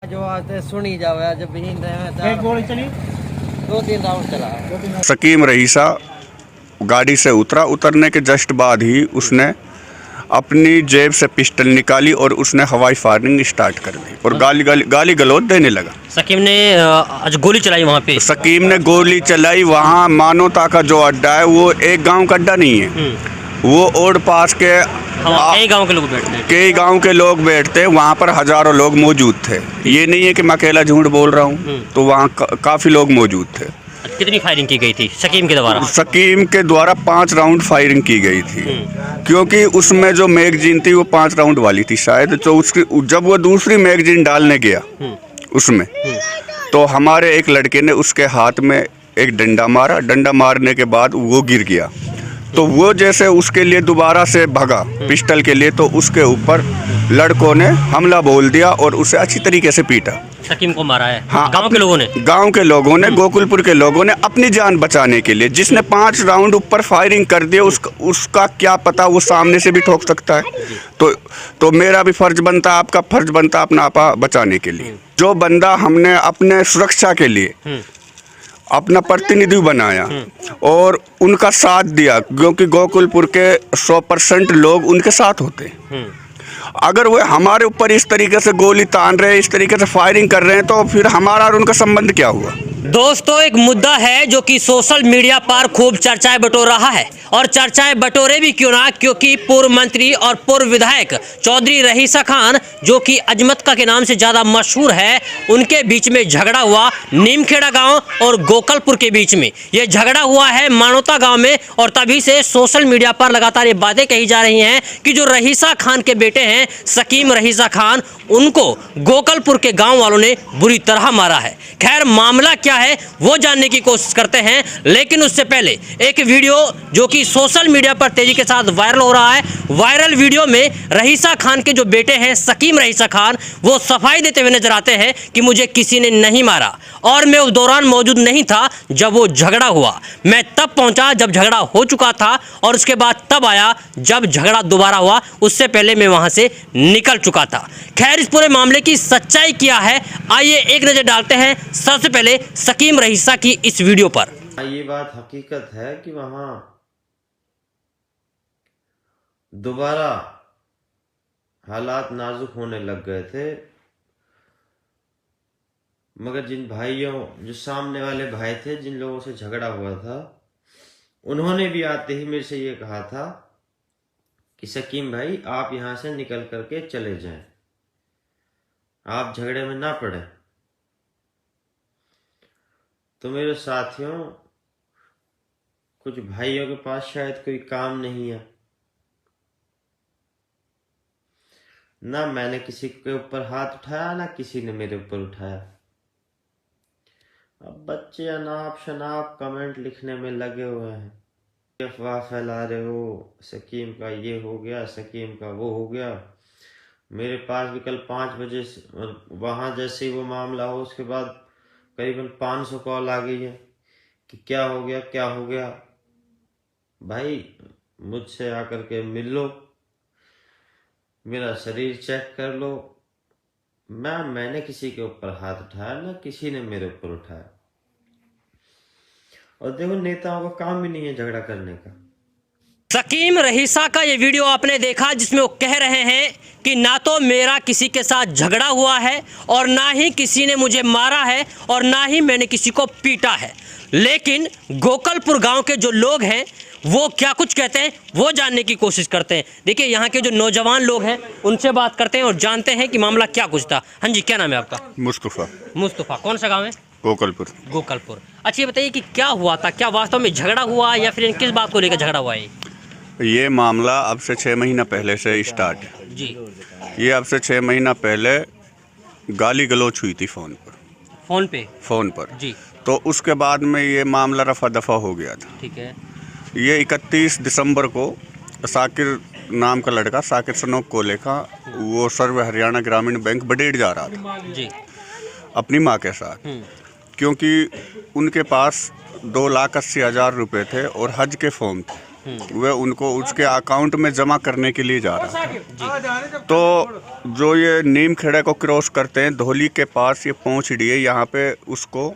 जो आते सुनी जावे जब भी एक गोली चली 2-3 राउंड चला। सकीम रईसा गाड़ी से उतरने के जस्ट बाद ही उसने अपनी जेब से पिस्टल निकाली और उसने हवाई फायरिंग स्टार्ट कर दी और गाली गलौज देने लगा। सकीम ने आज गोली चलाई वहाँ पे। सकीम ने गोली चलाई। वहाँ मानवता का जो अड्डा है वो एक गांव का अड्डा नहीं है, वो ओड पास के कई गांव के लोग बैठते हैं। कई गांव के लोग बैठते हैं। वहाँ पर हजारों लोग मौजूद थे। ये नहीं है कि मैं अकेला झूठ बोल रहा हूँ, तो वहाँ काफ़ी लोग मौजूद थे। कितनी फायरिंग की गई थी सकीम के द्वारा? सकीम के द्वारा 5 राउंड फायरिंग की गई थी, क्योंकि उसमें जो मैगजीन थी वो 5 राउंड वाली थी शायद। तो उसकी जब वो दूसरी मैगजीन डालने गया उसमें, तो हमारे एक लड़के ने उसके हाथ में एक डंडा मारा। डंडा मारने के बाद वो गिर गया। तो वो जैसे उसके लिए दोबारा से भगा पिस्टल के लिए, तो उसके ऊपर लड़कों ने हमला बोल दिया और उसे अच्छी तरीके से पीटा। सकीम को मारा है? हाँ, गांव के लोगों ने गोकुलपुर के लोगों ने अपनी जान बचाने के लिए, जिसने 5 राउंड ऊपर फायरिंग कर दिए उसका क्या पता, वो सामने से भी ठोक सकता है। तो मेरा भी फर्ज बनता, आपका फर्ज बनता अपना आपा बचाने के लिए। जो बंदा हमने अपने सुरक्षा के लिए अपना प्रतिनिधि बनाया और उनका साथ दिया, क्योंकि गोकुलपुर के 100% लोग उनके साथ होते हैं। अगर वो हमारे ऊपर इस तरीके से गोली तान रहे हैं, इस तरीके से फायरिंग कर रहे हैं, तो फिर हमारा और उनका संबंध क्या हुआ? दोस्तों, एक मुद्दा है जो कि सोशल मीडिया पर खूब चर्चाएं बटोर रहा है, और चर्चाएं बटोरे भी क्यों ना, क्योंकि पूर्व मंत्री और पूर्व विधायक चौधरी रहीसा खान, जो कि अजमतका के नाम से ज्यादा मशहूर है, उनके बीच में झगड़ा हुआ नीमखेड़ा गांव और गोकलपुर के बीच में। यह झगड़ा हुआ है मानवता गांव में, और तभी से सोशल मीडिया पर लगातार ये बातें कही जा रही हैं कि जो रहीसा खान के बेटे हैं सकीम रहीसा खान, उनको गोकलपुर के गाँव वालों ने बुरी तरह मारा है। खैर, मामला क्या है वो जानने की कोशिश करते हैं, लेकिन उससे पहले एक वीडियो जो कि सोशल मीडिया पर तेजी के साथ वायरल हो रहा है। वायरल वीडियो में रहीसा खान के जो बेटे हैं सकीम रहीसा खान, वो सफाई देते हुए नजर आते हैं कि मुझे किसी ने नहीं मारा और मैं उस दौरान मौजूद नहीं था जब वो झगड़ा हुआ। मैं तब पहुंचा जब झगड़ा हो चुका था, और उसके बाद तब आया जब झगड़ा दोबारा हुआ। उससे पहले मैं वहां से निकल चुका था। खैर, इस पूरे मामले की सच्चाई क्या है, आइए एक नजर डालते हैं सबसे पहले सकीम रहीसा की इस वीडियो पर। ये बात हकीकत है कि वहां दोबारा हालात नाजुक होने लग गए थे, मगर जिन भाइयों, जो सामने वाले भाई थे, जिन लोगों से झगड़ा हुआ था, उन्होंने भी आते ही मेरे से ये कहा था कि सकीम भाई, आप यहां से निकल करके चले जाएं, आप झगड़े में ना पड़े। तो मेरे साथियों, कुछ भाइयों के पास शायद कोई काम नहीं है, ना मैंने किसी के ऊपर हाथ उठाया, ना किसी ने मेरे ऊपर उठाया। अब बच्चे अनाप शनाप कमेंट लिखने में लगे हुए हैं, अफवाह फैला रहे हो, सकीम का ये हो गया, सकीम का वो हो गया। मेरे पास भी कल 5 बजे वहां जैसे ही वो मामला हो, उसके बाद करीबन 500 कॉल आ गई है कि क्या हो गया, क्या हो गया। भाई, मुझसे आकर के मिल लो, मेरा शरीर चेक कर लो। मैंने किसी के ऊपर हाथ उठाया, ना किसी ने मेरे ऊपर उठाया। और देखो, नेताओं का काम भी नहीं है झगड़ा करने का। सकीम रहीसा का ये वीडियो आपने देखा, जिसमें वो कह रहे हैं कि ना तो मेरा किसी के साथ झगड़ा हुआ है, और ना ही किसी ने मुझे मारा है, और ना ही मैंने किसी को पीटा है। लेकिन गोकलपुर गांव के जो लोग हैं वो क्या कुछ कहते हैं वो जानने की कोशिश करते हैं। देखिए, यहाँ के जो नौजवान लोग हैं उनसे बात करते हैं और जानते हैं कि मामला क्या कुछ था। हाँ जी, क्या नाम है आपका? मुस्तफ़ा। कौन सा गाँव है? गोकलपुर। अच्छा, ये बताइए कि क्या हुआ था, क्या वास्तव में झगड़ा हुआ या फिर किस बात को लेकर झगड़ा हुआ है? ये मामला अब से 6 महीना पहले से स्टार्ट है जी। ये अब से 6 महीना पहले गाली गलौच हुई थी फ़ोन पर जी। तो उसके बाद में ये मामला रफा दफा हो गया था। ठीक है। ये 31 दिसंबर को साकिर नाम का लड़का, साकिर सनोक को लेखा, वो सर्व हरियाणा ग्रामीण बैंक बडेड़ जा रहा था जी, अपनी माँ के साथ, क्योंकि उनके पास 2,80,000 रुपये थे और हज के फॉर्म थे। वह उनको उसके अकाउंट में जमा करने के लिए जा रहा था। तो जो ये नीम खेड़ा को क्रॉस करते हैं धौली के पास ये पहुंच रही है, यहाँ पे उसको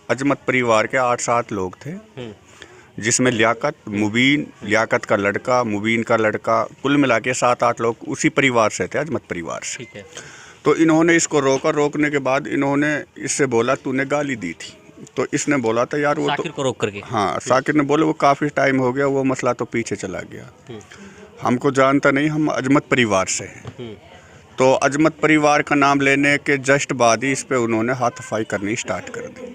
अजमत परिवार के 8-7 लोग थे, जिसमें लियाकत का लड़का, मुबीन का लड़का, कुल मिला के 7-8 लोग उसी परिवार से थे, अजमत परिवार से। ठीक है। तो इन्होंने इसको रोका। रोकने के बाद इन्होंने इससे बोला तूने गाली दी थी। तो इसने बोला था यार वो साकिर को रोक करके। हाँ, साकिर ने बोले वो काफ़ी टाइम हो गया, वो मसला तो पीछे चला गया, हमको जानता नहीं, हम अजमत परिवार से हैं। तो अजमत परिवार का नाम लेने के जस्ट बाद ही इस पे उन्होंने हाथापाई करनी स्टार्ट कर दी।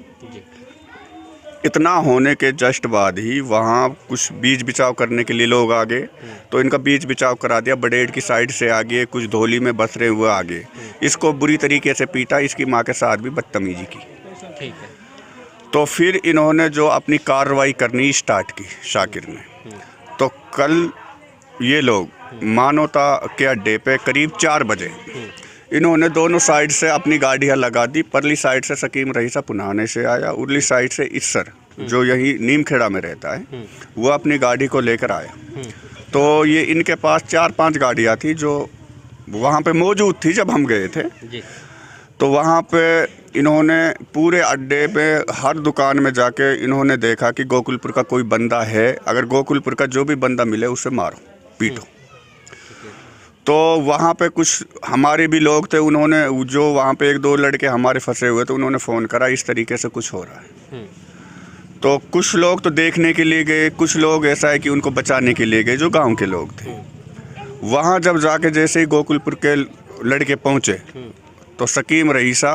इतना होने के जस्ट बाद ही वहाँ कुछ बीच बिचाव करने के लिए लोग आ गए, तो इनका बीच बिचाव करा दिया। बडेड़ की साइड से आ गए, कुछ धौली में बसरे हुए आ गए, इसको बुरी तरीके से पीटा, इसकी माँ के साथ भी बदतमीजी की। ठीक है। तो फिर इन्होंने जो अपनी कार्रवाई करनी स्टार्ट की शाकिर ने, तो कल ये लोग मानवता के अड्डे पे करीब 4 बजे इन्होंने दोनों साइड से अपनी गाड़ियाँ लगा दी। परली साइड से सकीम रईसा पुनाने से आया, उरली साइड से इस्सर जो यही नीम खेड़ा में रहता है वो अपनी गाड़ी को लेकर आया। तो ये इनके पास 4-5 गाड़ियाँ थी जो वहाँ पे मौजूद थी जब हम गए थे। तो वहाँ पे इन्होंने पूरे अड्डे पे हर दुकान में जाके इन्होंने देखा कि गोकुलपुर का कोई बंदा है, अगर गोकुलपुर का जो भी बंदा मिले उसे मारो, पीटो। तो वहाँ पे कुछ हमारे भी लोग थे, उन्होंने जो वहाँ पे 1-2 लड़के हमारे फंसे हुए थे, उन्होंने फ़ोन करा इस तरीके से कुछ हो रहा है। तो कुछ लोग तो देखने के लिए गए, कुछ लोग ऐसा है कि उनको बचाने के लिए गए, जो गांव के लोग थे। वहाँ जब जाके जैसे ही गोकुलपुर के लड़के पहुँचे तो सकीम रईसा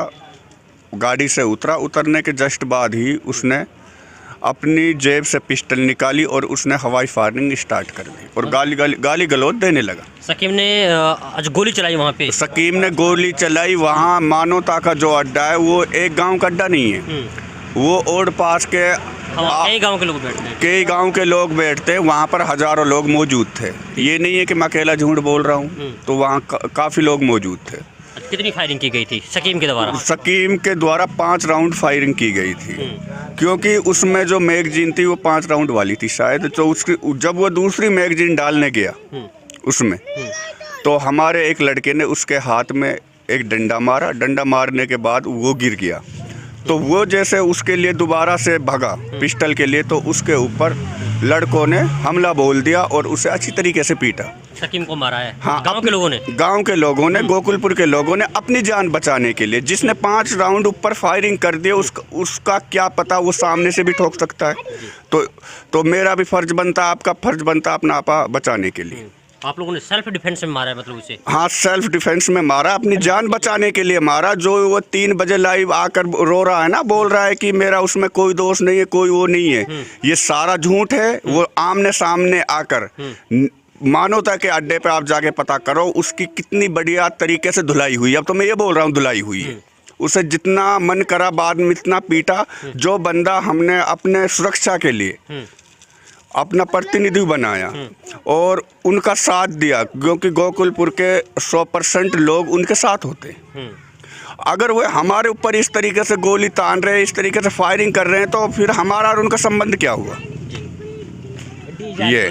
गाड़ी से उतरा। उतरने के जस्ट बाद ही उसने अपनी जेब से पिस्टल निकाली और उसने हवाई फायरिंग स्टार्ट कर दी और गाली गलौज देने लगा। सकीम ने आज गोली चलाई वहाँ पे। सकीम ने गोली चलाई। वहाँ मानवता का जो अड्डा है वो एक गांव का अड्डा नहीं है, वो ओड पास के कई गांव के लोग बैठते हैं, कई गांव के लोग बैठते हैं। वहाँ पर हज़ारों लोग मौजूद थे, ये नहीं है कि मैं अकेला झूठ बोल रहा हूँ। तो वहाँ काफ़ी लोग मौजूद थे। कितनी फायरिंग की गई थी सकीम के द्वारा? सकीम के द्वारा 5 राउंड फायरिंग की गई थी, क्योंकि उसमें जो मैगजीन थी वो 5 राउंड वाली थी शायद। तो उसकी जब वो दूसरी मैगजीन डालने गया उसमें, तो हमारे एक लड़के ने उसके हाथ में एक डंडा मारा। डंडा मारने के बाद वो गिर गया। तो वो जैसे उसके लिए दोबारा से भगा पिस्टल के लिए, तो उसके ऊपर लड़कों ने हमला बोल दिया और उसे अच्छी तरीके से पीटा। सकीम को मारा है? हाँ, गांव के लोगों ने? गांव के लोगों ने, गोकुलपुर के लोगों ने अपनी जान बचाने के लिए, जिसने 5 राउंड ऊपर फायरिंग कर दिए उसका क्या पता, वो सामने से भी ठोक सकता है। तो मेरा भी फर्ज बनता, आपका फर्ज बनता अपना आपा बचाने के लिए। आप लोगों ने सेल्फ डिफेंस में मारा है मतलब उसे? हाँ, सेल्फ डिफेंस में मारा, अपनी जान बचाने के लिए मारा। जो वो 3 बजे लाइव आकर रो रहा है ना, बोल रहा है कि मेरा उसमें कोई दोष नहीं है, कोई वो नहीं है, ये सारा झूठ है। वो आमने सामने आकर मानवता के अड्डे पे आप जाके पता करो उसकी कितनी बढ़िया तरीके से धुलाई हुई। अब तो मैं ये बोल रहा हूँ धुलाई हुई है। उसे जितना मन करा बाद में इतना पीटा। जो बंदा हमने अपने सुरक्षा के लिए अपना प्रतिनिधि बनाया और उनका साथ दिया, क्योंकि गोकुलपुर के 100% लोग उनके साथ होते। अगर वो हमारे ऊपर इस तरीके से गोली तान रहे हैं, इस तरीके से फायरिंग कर रहे हैं, तो फिर हमारा और उनका संबंध क्या हुआ? ये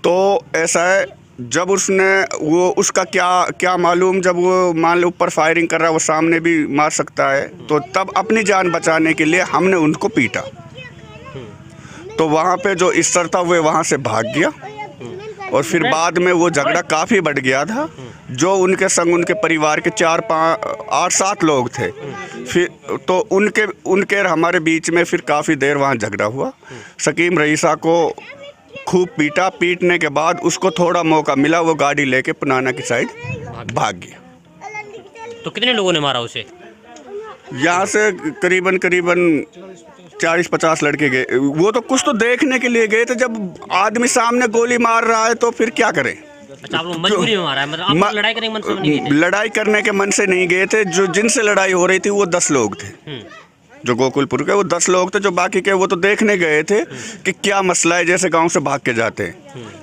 तो ऐसा है। जब उसने वो उसका क्या मालूम, जब वो मान लो ऊपर फायरिंग कर रहा है, वो सामने भी मार सकता है। तो तब अपनी जान बचाने के लिए हमने उनको पीटा। तो वहाँ पे जो इस्सर था वो वहाँ से भाग गया और फिर बाद में वो झगड़ा काफ़ी बढ़ गया था। जो उनके संग उनके परिवार के 4-5-8-7 लोग थे, फिर तो उनके हमारे बीच में फिर काफ़ी देर वहाँ झगड़ा हुआ। सकीम रईसा को खूब पीटा। पीटने के बाद उसको थोड़ा मौका मिला, वो गाड़ी लेके पुनाना की साइड भाग गया। तो कितने लोगों ने मारा उसे? यहाँ से करीबन 40-50 लड़के गए। वो तो कुछ तो देखने के लिए गए थे। जब आदमी सामने गोली मार रहा है तो फिर क्या करें? अच्छा, आप लोग मजबूरी में मारा है? मतलब आप लड़ाई करने के मन से नहीं गए थे? लड़ाई करने के मन से नहीं गए थे। जो जिनसे लड़ाई हो रही थी वो 10 लोग थे, जो गोकुलपुर के वो 10 लोग थे। जो बाकी के वो तो देखने गए थे कि क्या मसला है, जैसे गांव से भाग के जाते हैं,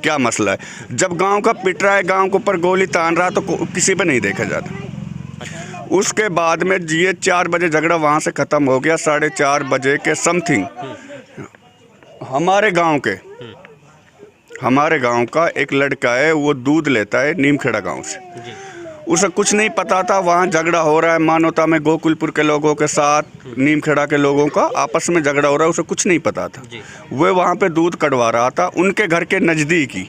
क्या मसला है। जब गांव का पिट रहा है, गांव के ऊपर गोली तान रहा, तो किसी पे नहीं देखा जाता। उसके बाद में ये 4 बजे झगड़ा वहाँ से ख़त्म हो गया। 4:30 बजे के समथिंग हमारे गांव के हमारे गांव का एक लड़का है, वो दूध लेता है नीमखेड़ा गांव से। जी। उसे कुछ नहीं पता था वहाँ झगड़ा हो रहा है मानवता में, गोकुलपुर के लोगों के साथ नीमखेड़ा के लोगों का आपस में झगड़ा हो रहा है, उसे कुछ नहीं पता था। वह वहाँ पे दूध कटवा रहा था उनके घर के नज़दीक ही।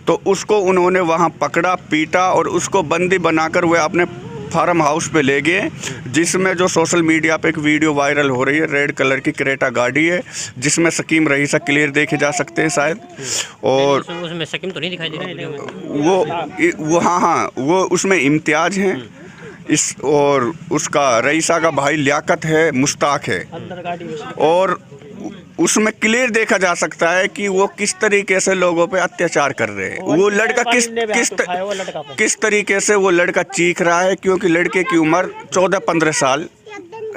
तो उसको उन्होंने वहाँ पकड़ा, पीटा और उसको बंदी बनाकर वह अपने फार्म हाउस पे ले गए, जिसमें जो सोशल मीडिया पे एक वीडियो वायरल हो रही है। रेड कलर की क्रेटा गाड़ी है जिसमें सकीम रईसा क्लियर देखे जा सकते हैं शायद। और उसमें सकीम तो नहीं दिखाई दे रही वो हाँ वो उसमें इम्तियाज हैं इस, और उसका रईसा का भाई लियाकत है, मुश्ताक है। और उसमें क्लियर देखा जा सकता है कि वो किस तरीके से लोगों पे अत्याचार कर रहे हैं। वो लड़का किस तरीके से वो लड़का चीख रहा है, क्योंकि लड़के की उम्र 14-15 साल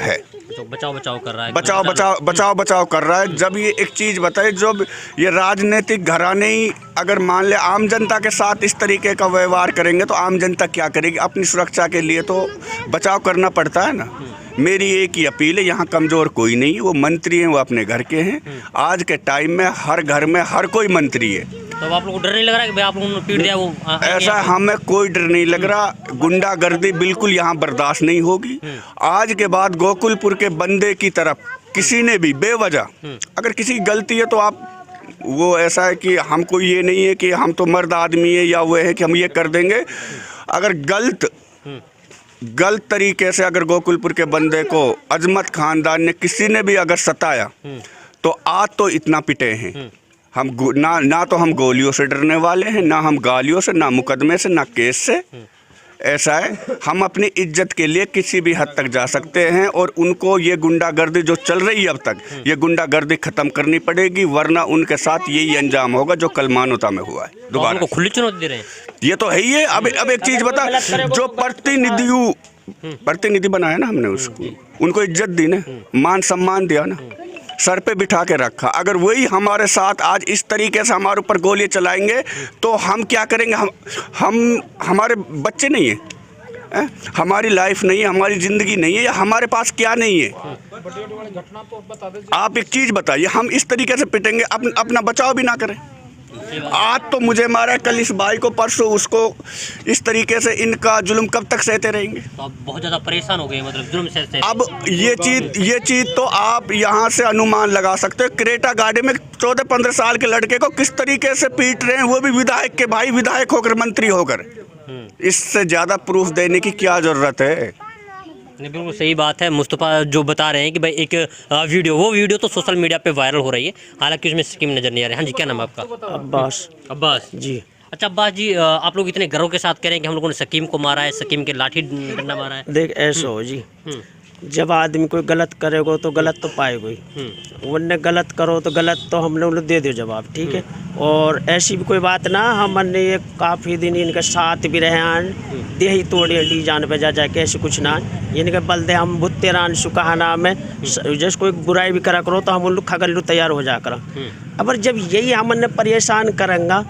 है। तो बचाव कर रहा है, बचाव कर रहा है। जब ये एक चीज़ बताए, जब ये राजनीतिक घराने ही अगर मान ले आम जनता के साथ इस तरीके का व्यवहार करेंगे तो आम जनता क्या करेगी? अपनी सुरक्षा के लिए तो बचाव करना पड़ता है ना। मेरी एक ही अपील है, यहाँ कमज़ोर कोई नहीं है, वो मंत्री हैं, वो अपने घर के हैं। आज के टाइम में हर घर में हर कोई मंत्री है। तो आप लोगों को डर नहीं लग रहा कि भाई आप लोगों ने पीट दिया? वो ऐसा हमें कोई डर नहीं लग रहा। गुंडागर्दी बिल्कुल यहाँ बर्दाश्त नहीं होगी। आज के बाद गोकुलपुर के बंदे की तरफ किसी ने भी बेवजह अगर किसी की गलती है तो आप वो ऐसा है कि हमको ये नहीं है कि हम तो मर्द आदमी है या वो है कि हम ये कर देंगे। अगर गलत तरीके से अगर गोकुलपुर के बंदे को अजमत खानदान ने किसी ने भी अगर सताया तो आज तो इतना पिटे हैं हम। ना तो हम गोलियों से डरने वाले हैं, ना हम गालियों से, ना मुकदमे से, ना केस से। ऐसा है, हम अपनी इज्जत के लिए किसी भी हद तक जा सकते हैं। और उनको ये गुंडागर्दी जो चल रही है अब तक, ये गुंडागर्दी ख़त्म करनी पड़ेगी, वरना उनके साथ यही अंजाम होगा जो कल मानवता में हुआ है। दोबारा खुली चुनौती दे रहे हैं, ये तो है ही है। अब एक चीज़ बता, जो प्रतिनिधि बनाया ना हमने, उसको उनको इज्जत दी ना, मान सम्मान दिया ना, सर पे बिठा के रखा। अगर वही हमारे साथ आज इस तरीके से हमारे ऊपर गोलियां चलाएंगे तो हम क्या करेंगे? हम हमारे बच्चे नहीं है, हमारी लाइफ नहीं है, हमारी ज़िंदगी नहीं है, या हमारे पास क्या नहीं है? आप एक चीज़ बताइए, हम इस तरीके से पिटेंगे, अपना बचाव भी ना करें। आज तो मुझे मारा, कल इस भाई को, परसों उसको। इस तरीके से इनका जुल्म कब तक सहते रहेंगे? तो आप बहुत ज़्यादा परेशान हो गए, मतलब जुल्म से। अब ये चीज़ तो आप यहाँ से अनुमान लगा सकते हो। क्रेटा गाड़ी में 14-15 साल के लड़के को किस तरीके से पीट रहे हैं, वो भी विधायक के भाई, विधायक होकर, मंत्री होकर। इससे ज़्यादा प्रूफ देने की क्या ज़रूरत है? नहीं, बिल्कुल सही बात है। मुस्तफ़ा जो बता रहे हैं कि भाई एक वो वीडियो तो सोशल मीडिया पे वायरल हो रही है, हालांकि उसमें स्कीम नज़र नहीं आ रही। हाँ जी, क्या नाम है आपका? अब्बास जी। अच्छा अब्बास जी, आप लोग इतने गर्व के साथ कह रहे हैं कि हम लोगों ने सकीम को मारा है, सकीम के लाठी डंडा मारा है। देख ऐसा हो जी, जब आदमी कोई गलत करेगा तो गलत तो पाएगा ही, वरना गलत करो तो गलत तो हम लोग दे दो जवाब, ठीक है। और ऐसी भी कोई बात ना, हमने ये काफ़ी दिन इनके साथ भी रहे हैं, दे ही तोड़े डी जान पे जा जाके, ऐसे कुछ ना इनके बल दे हम भुत्ते रान सुखा नाम है। जैसे कोई बुराई भी करा करो तो हम उन लोग खगल तैयार हो जा कर। अगर जब यही हमने परेशान करेंगे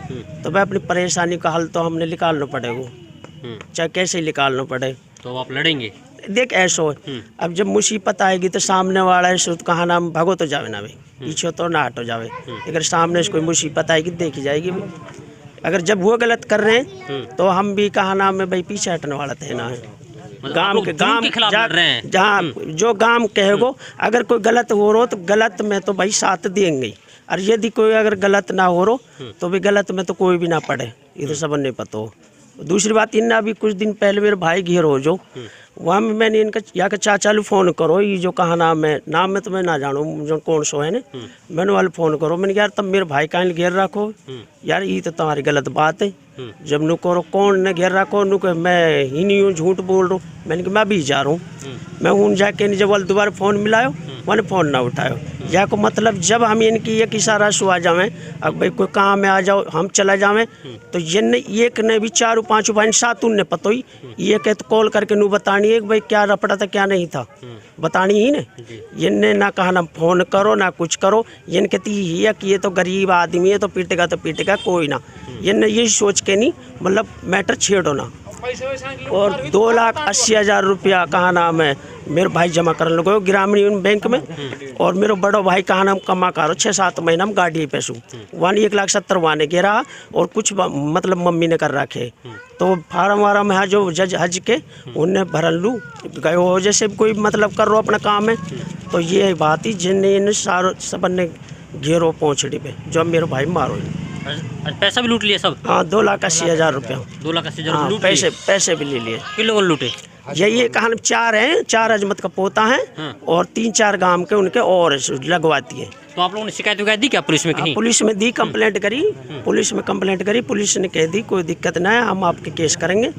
तो भाई अपनी परेशानी का हल तो हमने निकालना पड़ेगा, चाहे कैसे निकालना पड़े। तो आप लड़ेंगे? देख ऐसा हो, अब जब मुसीबत आएगी तो सामने वाला है कहा नाम भागो तो जावे ना भाई, पीछे तो ना हटो जावे। अगर सामने से कोई मुसीबत आएगी देखी जाएगी। अगर जब वो गलत कर रहे हैं तो हम भी कहा नाम है भाई पीछे हटने वाला थे ना है। गांव के खिलाफ लड़ रहे हैं, जहाँ जो गांव कहेगो अगर कोई गलत हो रहा तो गलत में तो भाई साथ देंगे, और यदि कोई अगर गलत ना हो रहा तो भी गलत में तो कोई भी ना पड़े, ये तो सब नहीं पता हो। दूसरी बात, इन अभी कुछ दिन पहले मेरे भाई घेर हो जो, वहाँ में मैंने इनका या के चाचा लो फ़ोन करो, ये जो कहा नाम है तो मैं ना जानूँ जो कौन सो है ना, मैंने वाले फ़ोन करो। मैंने कहा यार तब मेरे भाई का घेर रखो यार, ये तो तुम्हारी गलत बात है। जब नु करो कौन ने घेर रखो, नु कह मैं ही नहीं हूँ, झूठ बोल रहा हूँ। मैंने कहा मैं भी जा रहा हूँ, मैं हूँ जाके जब वाले दोबारा फ़ोन मिलायो मैंने फ़ोन ना उठायो। या को मतलब जब हम इनकी एक इशारा सु आ जावें, अब भाई कोई काम में आ जाओ हम चला जावें, तो ये एक ने भी 4-5 भाई 7 ने पतो ही, ये कह तो कॉल करके नू बतानी है भाई क्या रपड़ा था क्या नहीं था, बतानी ही ने। ये ना कहा ना फ़ोन करो ना कुछ करो, ये कहती है कि ये तो गरीब आदमी है तो पीटेगा कोई ना। ये यही सोच के नहीं, मतलब मैटर छेड़ो ना, और 2,80,000 रुपया कहा नाम है मेरे भाई जमा कर लो ग्रामीण यूनियन बैंक में। और मेरे बड़ो भाई कहा नाम कमा करो 6-7 महीना में गाड़ी पैसू वानी 1,70,000 वाने के रहा और कुछ मतलब मम्मी ने कर रखे। तो फार्म वार्म है जो जज हज के उनने भरन लू गए हो जैसे कोई मतलब कर रो अपना काम है। तो ये बात ही जिन्हें सारो सब ने घेरो पहुँचड़ी पे जो मेरे भाई मारो। पैसा भी लूट लिया सब? हाँ 2,80,000 रुपया। 2,80,000 हाँ, लूट पैसे भी ले लिए। किन लोगों ने लूटे? ये कहा 4 हैं, 4 अजमत का पोता है और 3-4 गांव के उनके और लगवाती है। तो आप लोगों ने शिकायत वगैरह दी क्या पुलिस में कहीं? पुलिस में दी, कंप्लेंट करी, पुलिस में कंप्लेंट करी। पुलिस ने कह दी कोई दिक्कत ना है हम आपके केस करेंगे।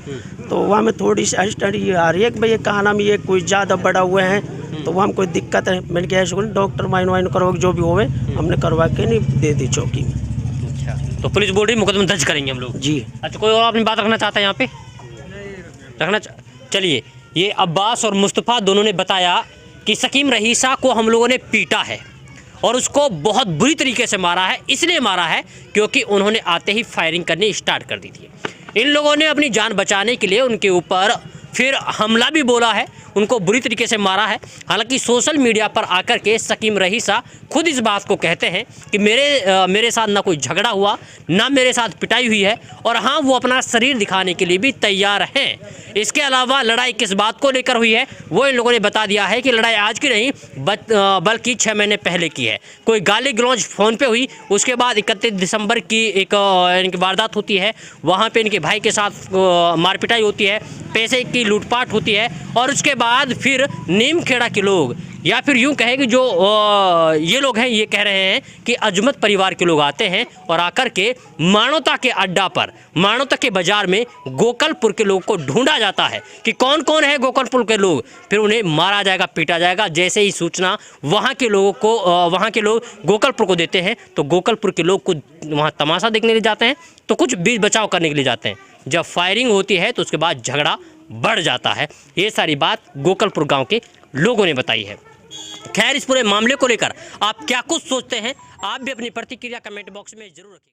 तो वहाँ में थोड़ी सी स्टडी आ रही है कि भाई ये कहा नाम ये कोई ज़्यादा बड़ा हुए हैं तो वहाँ में कोई दिक्कत है। मैंने कहा डॉक्टर वाइन करो जो भी होवे हमने करवा के नहीं दे दी चौकी में। तो पुलिस बोल रही मुकदमा दर्ज करेंगे हम लोग जी। अच्छा, कोई और अपनी बात रखना चाहता है यहाँ पे? चलिए, ये अब्बास और मुस्तफ़ा दोनों ने बताया कि सकीम रहीसा को हम लोगों ने पीटा है और उसको बहुत बुरी तरीके से मारा है। इसलिए मारा है क्योंकि उन्होंने आते ही फायरिंग करनी स्टार्ट कर दी थी। इन लोगों ने अपनी जान बचाने के लिए उनके ऊपर फिर हमला भी बोला है, उनको बुरी तरीके से मारा है। हालांकि सोशल मीडिया पर आकर के सकीम रहीसा खुद इस बात को कहते हैं कि मेरे साथ ना कोई झगड़ा हुआ, ना मेरे साथ पिटाई हुई है और हाँ वो अपना शरीर दिखाने के लिए भी तैयार हैं। इसके अलावा लड़ाई किस बात को लेकर हुई है वो इन लोगों ने बता दिया है कि लड़ाई आज की नहीं बल्कि 6 महीने पहले की है। कोई गाली गलौज फ़ोन पे हुई, उसके बाद 31 दिसंबर की एक इनकी वारदात होती है, वहाँ पे इनके भाई के साथ मारपिटाई होती है, पैसे की लूटपाट होती है और उसके बाद फिर नीमखेड़ा के लोग या फिर यूं कहें कि जो ये लोग हैं ये कह रहे हैं कि अजमत परिवार के लोग आते हैं और आकर के मानवता के अड्डा पर, मानवता के बाजार में गोकलपुर के लोग को ढूंढा जाता है कि कौन कौन है गोकलपुर के लोग, फिर उन्हें मारा जाएगा, पीटा जाएगा। जैसे ही सूचना वहाँ के लोगों को वहाँ के लोग गोकलपुर को देते हैं तो गोकलपुर के लोग कुछ वहाँ तमाशा देखने के लिए जाते हैं तो कुछ बीच बचाव करने के लिए जाते हैं। जब फायरिंग होती है तो उसके बाद झगड़ा बढ़ जाता है। ये सारी बात गोकलपुर गांव के लोगों ने बताई है। खैर, इस पूरे मामले को लेकर आप क्या कुछ सोचते हैं, आप भी अपनी प्रतिक्रिया कमेंट बॉक्स में जरूर रखें।